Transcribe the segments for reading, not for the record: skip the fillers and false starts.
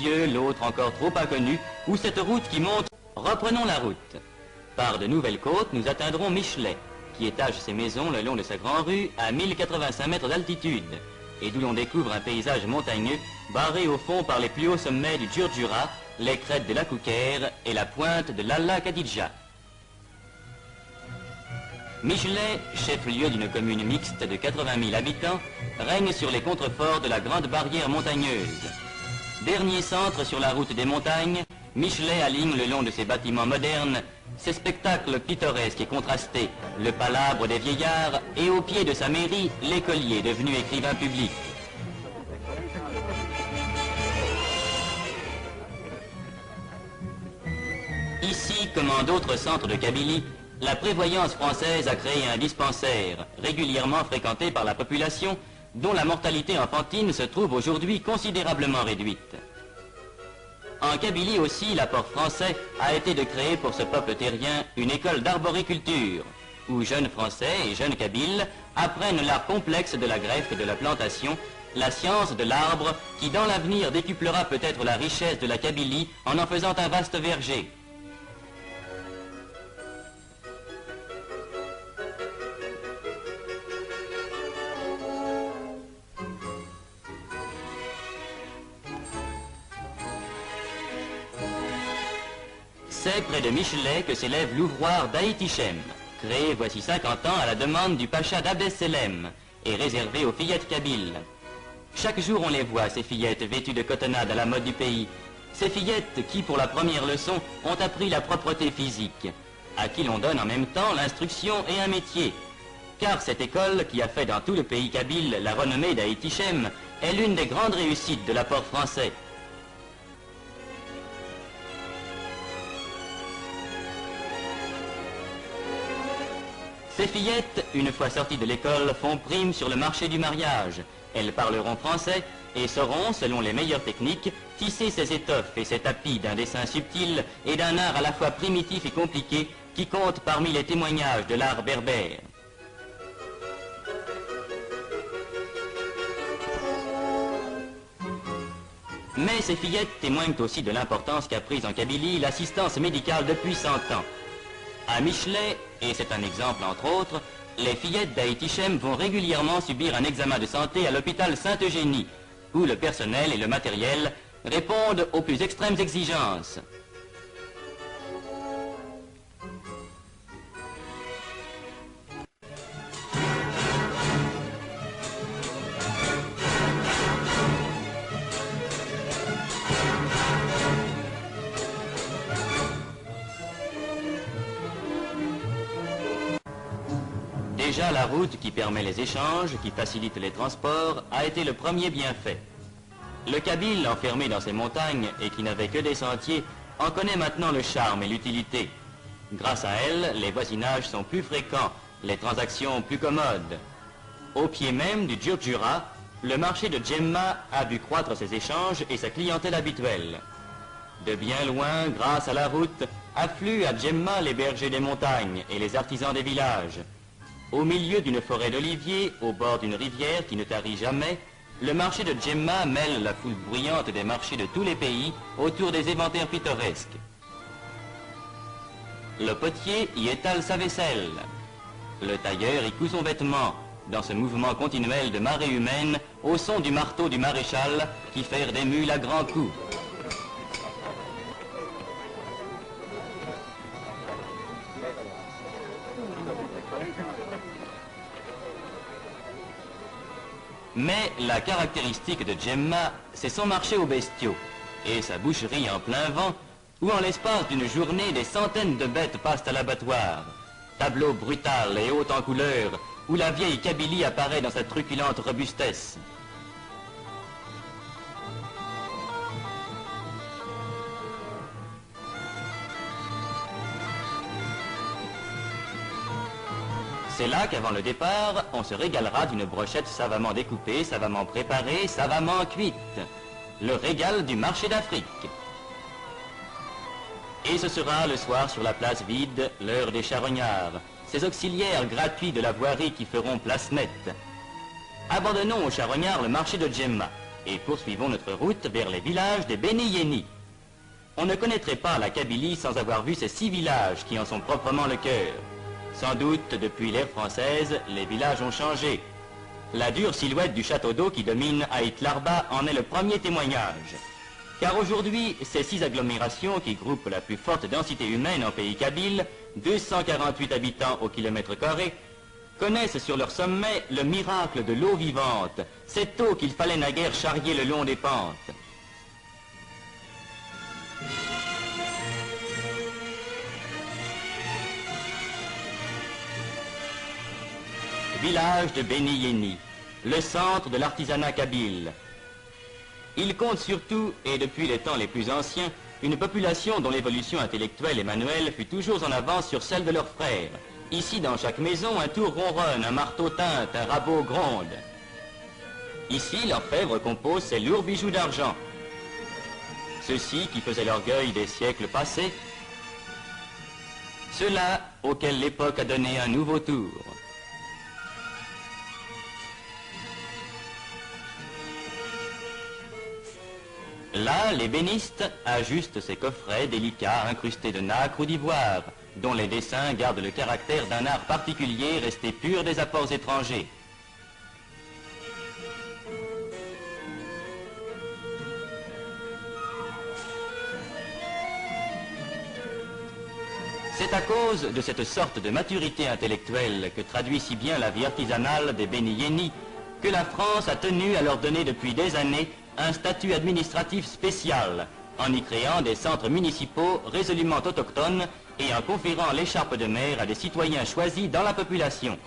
cieux, l'autre encore trop inconnue, ou cette route qui monte. Reprenons la route. Par de nouvelles côtes, nous atteindrons Michelet, qui étage ses maisons le long de sa grande rue à 1085 mètres d'altitude, et d'où l'on découvre un paysage montagneux, barré au fond par les plus hauts sommets du Djurdjura, les crêtes de la Kouker et la pointe de l'Alla Khadidja. Michelet, chef-lieu d'une commune mixte de 80 000 habitants, règne sur les contreforts de la grande barrière montagneuse. Dernier centre sur la route des montagnes, Michelet aligne le long de ses bâtiments modernes ses spectacles pittoresques et contrastés, le palabre des vieillards et au pied de sa mairie, l'écolier devenu écrivain public. Ici, comme en d'autres centres de Kabylie, la prévoyance française a créé un dispensaire, régulièrement fréquenté par la population, dont la mortalité enfantine se trouve aujourd'hui considérablement réduite. En Kabylie aussi, l'apport français a été de créer pour ce peuple terrien une école d'arboriculture, où jeunes Français et jeunes Kabyles apprennent l'art complexe de la greffe et de la plantation, la science de l'arbre qui dans l'avenir décuplera peut-être la richesse de la Kabylie en faisant un vaste verger. C'est près de Michelet que s'élève l'ouvroir d'Aït-Ichem, créé voici 50 ans à la demande du pacha d'Abdesselem et réservé aux fillettes kabyles. Chaque jour on les voit, ces fillettes vêtues de cotonnade à la mode du pays. Ces fillettes qui, pour la première leçon, ont appris la propreté physique, à qui l'on donne en même temps l'instruction et un métier. Car cette école, qui a fait dans tout le pays kabyle la renommée d'Aït-Ichem, est l'une des grandes réussites de l'apport français. Ces fillettes, une fois sorties de l'école, font prime sur le marché du mariage. Elles parleront français et sauront, selon les meilleures techniques, tisser ces étoffes et ces tapis d'un dessin subtil et d'un art à la fois primitif et compliqué qui compte parmi les témoignages de l'art berbère. Mais ces fillettes témoignent aussi de l'importance qu'a prise en Kabylie l'assistance médicale depuis 100 ans. À Michelet, et c'est un exemple entre autres, les fillettes d'Aït-Ichem vont régulièrement subir un examen de santé à l'hôpital Sainte-Eugénie, où le personnel et le matériel répondent aux plus extrêmes exigences. Déjà, la route qui permet les échanges, qui facilite les transports, a été le premier bienfait. Le Kabyle, enfermé dans ses montagnes et qui n'avait que des sentiers, en connaît maintenant le charme et l'utilité. Grâce à elle, les voisinages sont plus fréquents, les transactions plus commodes. Au pied même du Djurdjura, le marché de Djemma a vu croître ses échanges et sa clientèle habituelle. De bien loin, grâce à la route, affluent à Djemma les bergers des montagnes et les artisans des villages. Au milieu d'une forêt d'oliviers, au bord d'une rivière qui ne tarit jamais, le marché de Djemma mêle la foule bruyante des marchés de tous les pays autour des éventaires pittoresques. Le potier y étale sa vaisselle. Le tailleur y coud son vêtement, dans ce mouvement continuel de marée humaine, au son du marteau du maréchal qui ferre des mules à grands coups. Mais la caractéristique de Djemma, c'est son marché aux bestiaux et sa boucherie en plein vent, où en l'espace d'une journée, des centaines de bêtes passent à l'abattoir. Tableau brutal et haut en couleur, où la vieille Kabylie apparaît dans sa truculente robustesse. C'est là qu'avant le départ, on se régalera d'une brochette savamment découpée, savamment préparée, savamment cuite. Le régal du marché d'Afrique. Et ce sera le soir sur la place vide, l'heure des charognards, ces auxiliaires gratuits de la voirie qui feront place nette. Abandonnons aux charognards le marché de Djemma. et poursuivons notre route vers les villages des Beni Yeni. On ne connaîtrait pas la Kabylie sans avoir vu ces 6 villages qui en sont proprement le cœur. Sans doute, depuis l'ère française, les villages ont changé. La dure silhouette du château d'eau qui domine Haït Larba en est le premier témoignage. Car aujourd'hui, ces 6 agglomérations qui groupent la plus forte densité humaine en pays kabyle, 248 habitants au kilomètre carré, connaissent sur leur sommet le miracle de l'eau vivante, cette eau qu'il fallait naguère charrier le long des pentes. Village de Beni Yeni, le centre de l'artisanat kabyle. Il compte surtout, et depuis les temps les plus anciens, une population dont l'évolution intellectuelle et manuelle fut toujours en avance sur celle de leurs frères. Ici, dans chaque maison, un tour ronronne, un marteau teinte, un rabot gronde. Ici, l'orfèvre compose ses lourds bijoux d'argent. Ceux-ci qui faisaient l'orgueil des siècles passés, ceux-là auxquels l'époque a donné un nouveau tour. Là, l'ébéniste ajuste ses coffrets délicats incrustés de nacre ou d'ivoire, dont les dessins gardent le caractère d'un art particulier resté pur des apports étrangers. C'est à cause de cette sorte de maturité intellectuelle que traduit si bien la vie artisanale des Beni Yeni que la France a tenu à leur donner depuis des années un statut administratif spécial, en y créant des centres municipaux résolument autochtones et en conférant l'écharpe de maire à des citoyens choisis dans la population.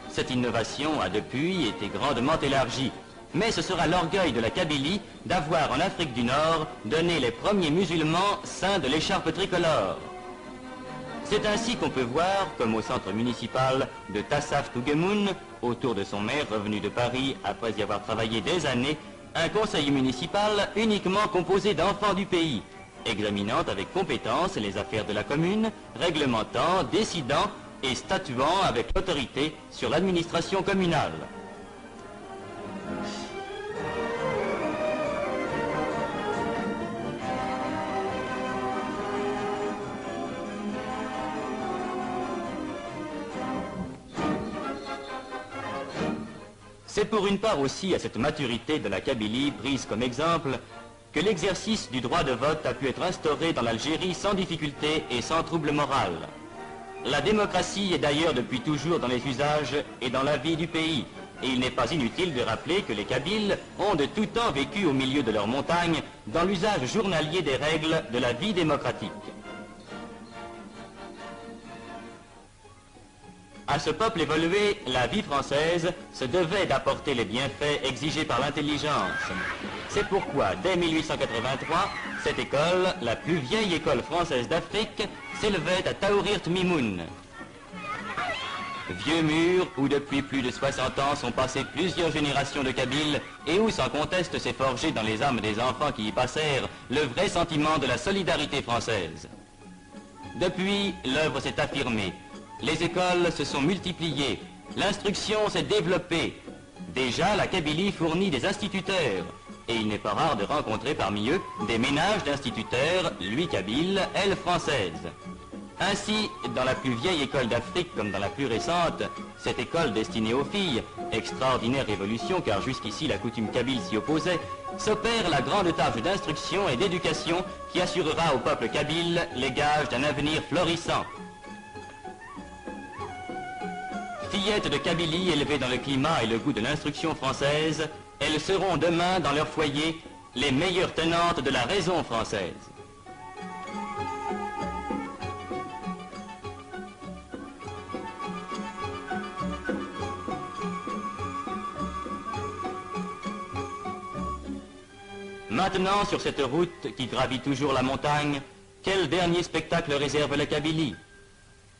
Cette innovation a depuis été grandement élargie, mais ce sera l'orgueil de la Kabylie d'avoir en Afrique du Nord donné les premiers musulmans saints de l'écharpe tricolore. C'est ainsi qu'on peut voir, comme au centre municipal de Tassaf Tougemoun, autour de son maire revenu de Paris après y avoir travaillé des années, un conseil municipal uniquement composé d'enfants du pays, examinant avec compétence les affaires de la commune, réglementant, décidant et statuant avec l'autorité sur l'administration communale. C'est pour une part aussi à cette maturité de la Kabylie prise comme exemple que l'exercice du droit de vote a pu être instauré dans l'Algérie sans difficulté et sans trouble moral. La démocratie est d'ailleurs depuis toujours dans les usages et dans la vie du pays, et il n'est pas inutile de rappeler que les Kabyles ont de tout temps vécu au milieu de leurs montagnes dans l'usage journalier des règles de la vie démocratique. À ce peuple évolué, la vie française se devait d'apporter les bienfaits exigés par l'intelligence. C'est pourquoi, dès 1883, cette école, la plus vieille école française d'Afrique, s'élevait à Taourirt Mimoun. Vieux mur où depuis plus de 60 ans sont passées plusieurs générations de Kabyles et où sans conteste s'est forgé dans les âmes des enfants qui y passèrent le vrai sentiment de la solidarité française. Depuis, l'œuvre s'est affirmée. Les écoles se sont multipliées, l'instruction s'est développée. Déjà, la Kabylie fournit des instituteurs, et il n'est pas rare de rencontrer parmi eux des ménages d'instituteurs, lui kabyle, elle française. Ainsi, dans la plus vieille école d'Afrique comme dans la plus récente, cette école destinée aux filles, extraordinaire révolution car jusqu'ici la coutume kabyle s'y opposait, s'opère la grande tâche d'instruction et d'éducation qui assurera au peuple kabyle les gages d'un avenir florissant. Fillettes de Kabylie élevées dans le climat et le goût de l'instruction française, elles seront demain dans leur foyer les meilleures tenantes de la raison française. Maintenant, sur cette route qui gravit toujours la montagne, quel dernier spectacle réserve la Kabylie?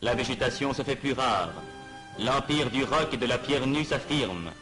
La végétation se fait plus rare. L'empire du roc et de la pierre nue s'affirme.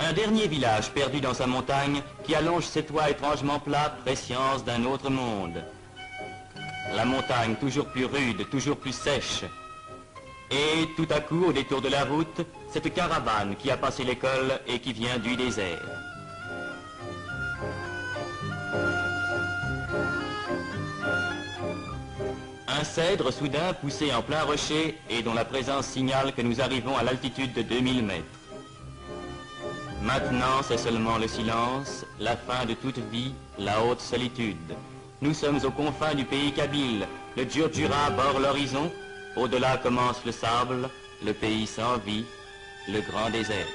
Un dernier village perdu dans sa montagne qui allonge ses toits étrangement plats, prescience d'un autre monde. La montagne toujours plus rude, toujours plus sèche. Et tout à coup, au détour de la route, cette caravane qui a passé l'école et qui vient du désert. Un cèdre soudain poussé en plein rocher et dont la présence signale que nous arrivons à l'altitude de 2000 mètres. Maintenant, c'est seulement le silence, la fin de toute vie, la haute solitude. Nous sommes aux confins du pays kabyle, le Djurdjura bord l'horizon, au-delà commence le sable, le pays sans vie, le grand désert.